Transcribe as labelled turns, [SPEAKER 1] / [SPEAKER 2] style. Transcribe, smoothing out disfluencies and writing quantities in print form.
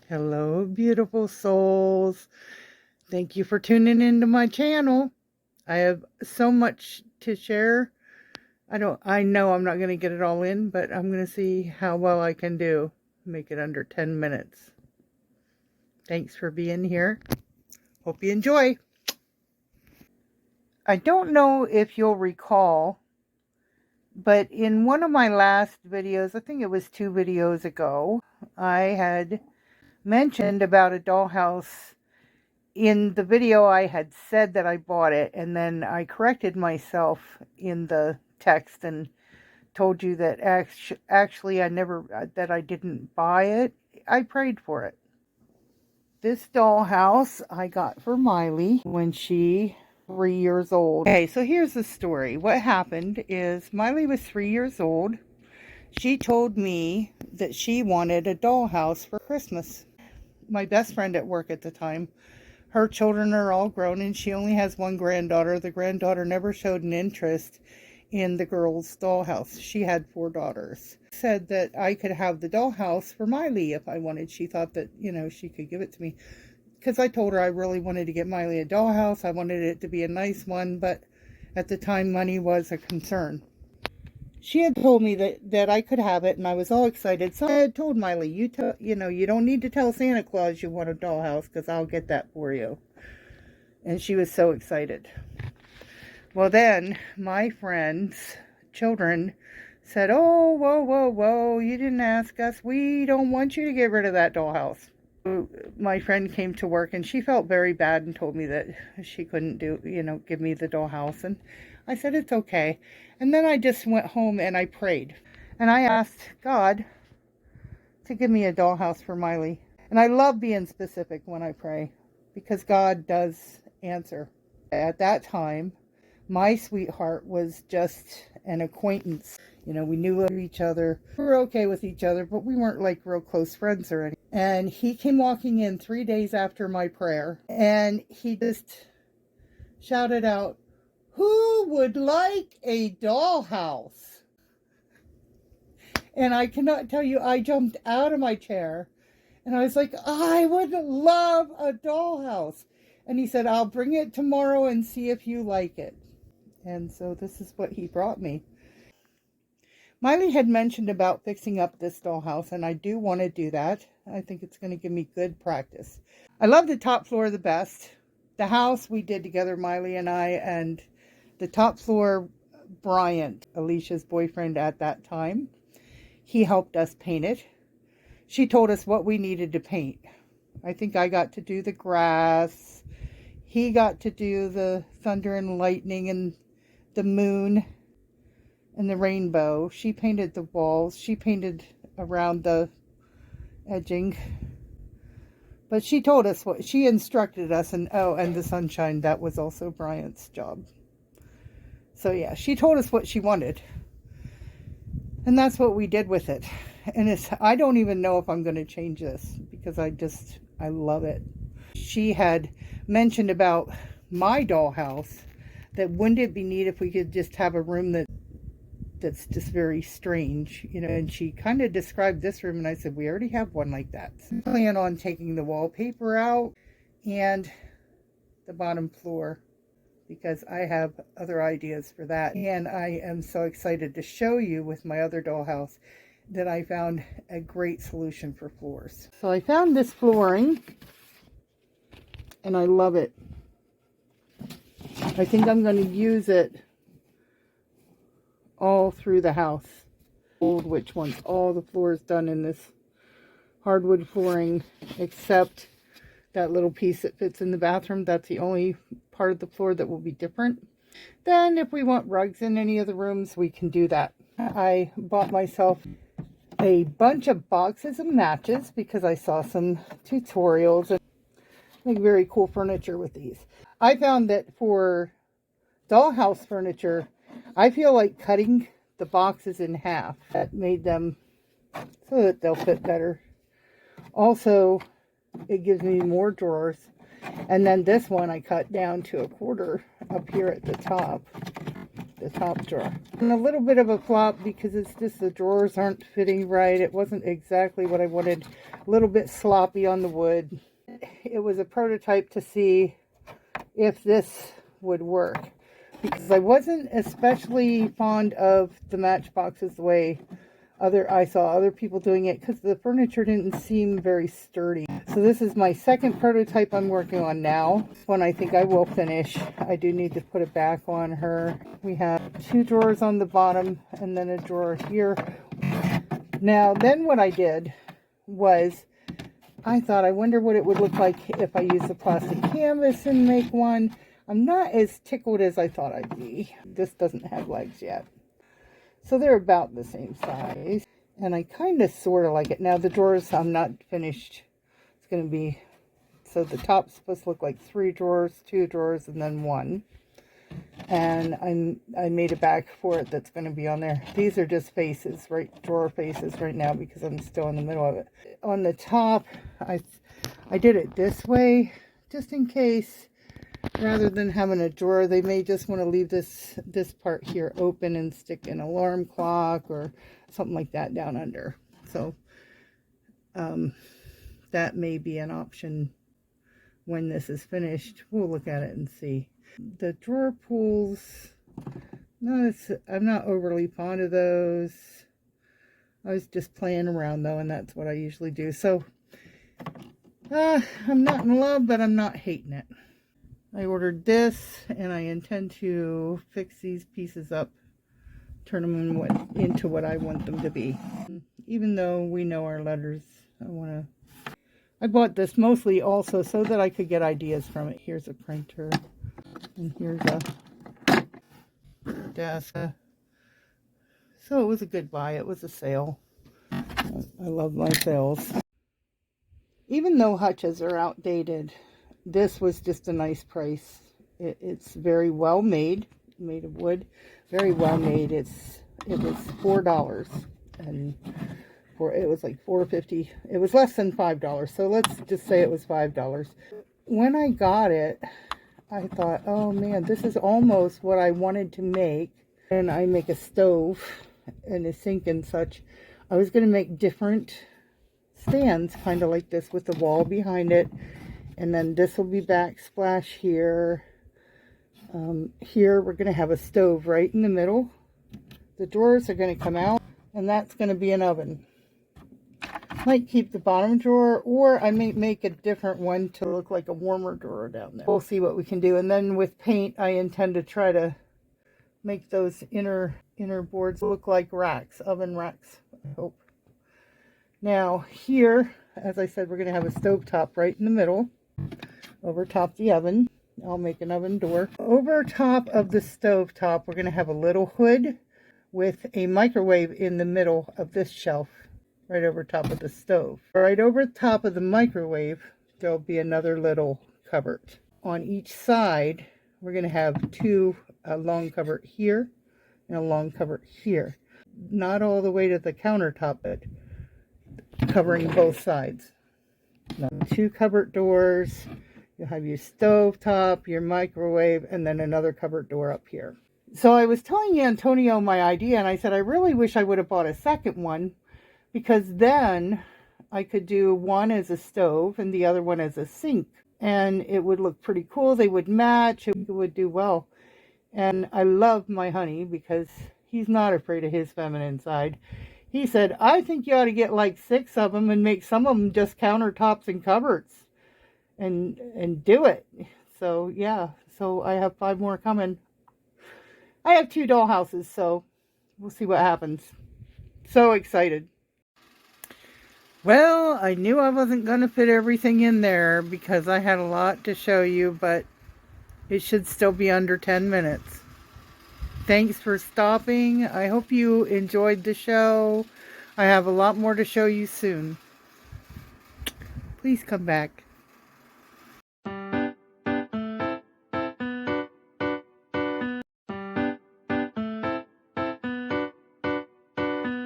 [SPEAKER 1] Hello, beautiful souls. Thank you for tuning into my channel. I have so much to share. I know I'm not going to get it all in, but I'm going to see how well I can do. Make it under 10 minutes. Thanks for being here. Hope you enjoy. I don't know if you'll recall, but in one of my last videos, I think it was 2 videos ago, I had mentioned about a dollhouse. In the video, I had said that I bought it, and then I corrected myself in the text and told you that actually I didn't buy it. I prayed for it. This dollhouse I got for Miley when she was 3 years old. Okay, so here's the story. What happened is Miley was 3 years old. She told me that she wanted a dollhouse for Christmas. My best friend at work at the time, her children are all grown and she only has one granddaughter. The granddaughter never showed an interest in the girl's dollhouse. She had 4 daughters. Said that I could have the dollhouse for Miley if I wanted. She thought that, she could give it to me. Because I told her I really wanted to get Miley a dollhouse. I wanted it to be a nice one, but at the time money was a concern. She had told me that I could have it, and I was all excited. So I had told Miley, you don't need to tell Santa Claus you want a dollhouse, because I'll get that for you. And she was so excited. Well, then my friend's children said, "Oh, whoa, you didn't ask us. We don't want you to get rid of that dollhouse." My friend came to work, and she felt very bad and told me that she couldn't give me the dollhouse. And I said, it's okay. And then I just went home and I prayed. And I asked God to give me a dollhouse for Miley. And I love being specific when I pray, because God does answer. At that time, my sweetheart was just an acquaintance. We knew each other. We were okay with each other, but we weren't like real close friends or anything. And he came walking in 3 days after my prayer, and he just shouted out, "Who would like a dollhouse?" And I cannot tell you, I jumped out of my chair and I was like, I would love a dollhouse. And he said, I'll bring it tomorrow and see if you like it. And so this is what he brought me. Miley had mentioned about fixing up this dollhouse, and I do want to do that. I think it's going to give me good practice. I love the top floor the best. The house we did together, Miley and I, and the top floor, Bryant, Alicia's boyfriend at that time, he helped us paint it. She told us what we needed to paint. I think I got to do the grass. He got to do the thunder and lightning and the moon and the rainbow. She painted the walls. She painted around the edging. But she told us she instructed us, and the sunshine, that was also Bryant's job. So yeah, she told us what she wanted. And that's what we did with it. And I don't even know if I'm going to change this, because I love it. She had mentioned about my dollhouse, that wouldn't it be neat if we could just have a room that's just very strange, and she kind of described this room, and I said, we already have one like that. So I plan on taking the wallpaper out and the bottom floor, because I have other ideas for that. And I am so excited to show you with my other dollhouse that I found a great solution for floors. So I found this flooring, and I love it. I think I'm going to use it all through the house. Which once all the floors done in this hardwood flooring, except that little piece that fits in the bathroom. That's the only part of the floor that will be different. Then if we want rugs in any of the rooms, we can do that. I bought myself a bunch of boxes of matches because I saw some tutorials and make very cool furniture with these. I found that for dollhouse furniture, I feel like cutting the boxes in half. That made them so that they'll fit better. Also, it gives me more drawers. And then this one I cut down to a quarter up here at the top drawer. And a little bit of a flop because it's just the drawers aren't fitting right. It wasn't exactly what I wanted. A little bit sloppy on the wood. It was a prototype to see if this would work, because I wasn't especially fond of the matchboxes the way I saw other people doing it, because the furniture didn't seem very sturdy. So this is my second prototype I'm working on now. This one I think I will finish. I do need to put it back on her. We have 2 drawers on the bottom and then a drawer here. Now then what I did was I thought, I wonder what it would look like if I use the plastic canvas and make one. I'm not as tickled as I thought I'd be. This doesn't have legs yet. So they're about the same size. And I kind of sort of like it. Now the drawers, I'm not finished. It's going to be, so the top's supposed to look like 3 drawers, 2 drawers, and then 1. And I made a back for it that's going to be on there. These are just faces, right? Drawer faces right now because I'm still in the middle of it. On the top, I did it this way just in case. Rather than having a drawer, they may just want to leave this part here open and stick an alarm clock or something like that down under. So that may be an option when this is finished. We'll look at it and see. The drawer pulls, I'm not overly fond of those. I was just playing around though, and that's what I usually do. So I'm not in love, but I'm not hating it. I ordered this, and I intend to fix these pieces up, turn them into what I want them to be. Even though we know our letters, I bought this mostly also so that I could get ideas from it. Here's a printer, and here's a desk. So it was a good buy. It was a sale. I love my sales. Even though hutches are outdated, this was just a nice price. It's very well made of wood, very well made. It was $4, and it was like $4.50. It was less than $5, so let's just say it was $5. When I got it, I thought, oh man, this is almost what I wanted to make. And I make a stove and a sink and such. I was going to make different stands, kind of like this, with the wall behind it. And then this will be backsplash here. Here we're going to have a stove right in the middle. The drawers are going to come out, and that's going to be an oven. Might keep the bottom drawer, or I may make a different one to look like a warmer drawer down there. We'll see what we can do. And then with paint, I intend to try to make those inner boards look like racks, oven racks, I hope. Now here, as I said, we're going to have a stove top right in the middle. Over top the oven. I'll make an oven door. Over top of the stove top, we're going to have a little hood with a microwave in the middle of this shelf, right over top of the stove. Right over top of the microwave, there'll be another little cupboard. On each side, we're going to have a long cupboard here and a long cupboard here. Not all the way to the countertop, but covering both sides. Now, 2 cupboard doors. You'll have your stove top, your microwave, and then another cupboard door up here. So I was telling Antonio my idea, and I said I really wish I would have bought a second one, because then I could do one as a stove and the other one as a sink, and it would look pretty cool. They would match. It would do well. And I love my honey because he's not afraid of his feminine side. He said, I think you ought to get like 6 of them and make some of them just countertops and cupboards and do it. So yeah, so I have 5 more coming. I have 2 dollhouses, so we'll see what happens. So excited. Well, I knew I wasn't going to fit everything in there because I had a lot to show you, but it should still be under 10 minutes. Thanks for stopping. I hope you enjoyed the show. I have a lot more to show you soon. Please come back.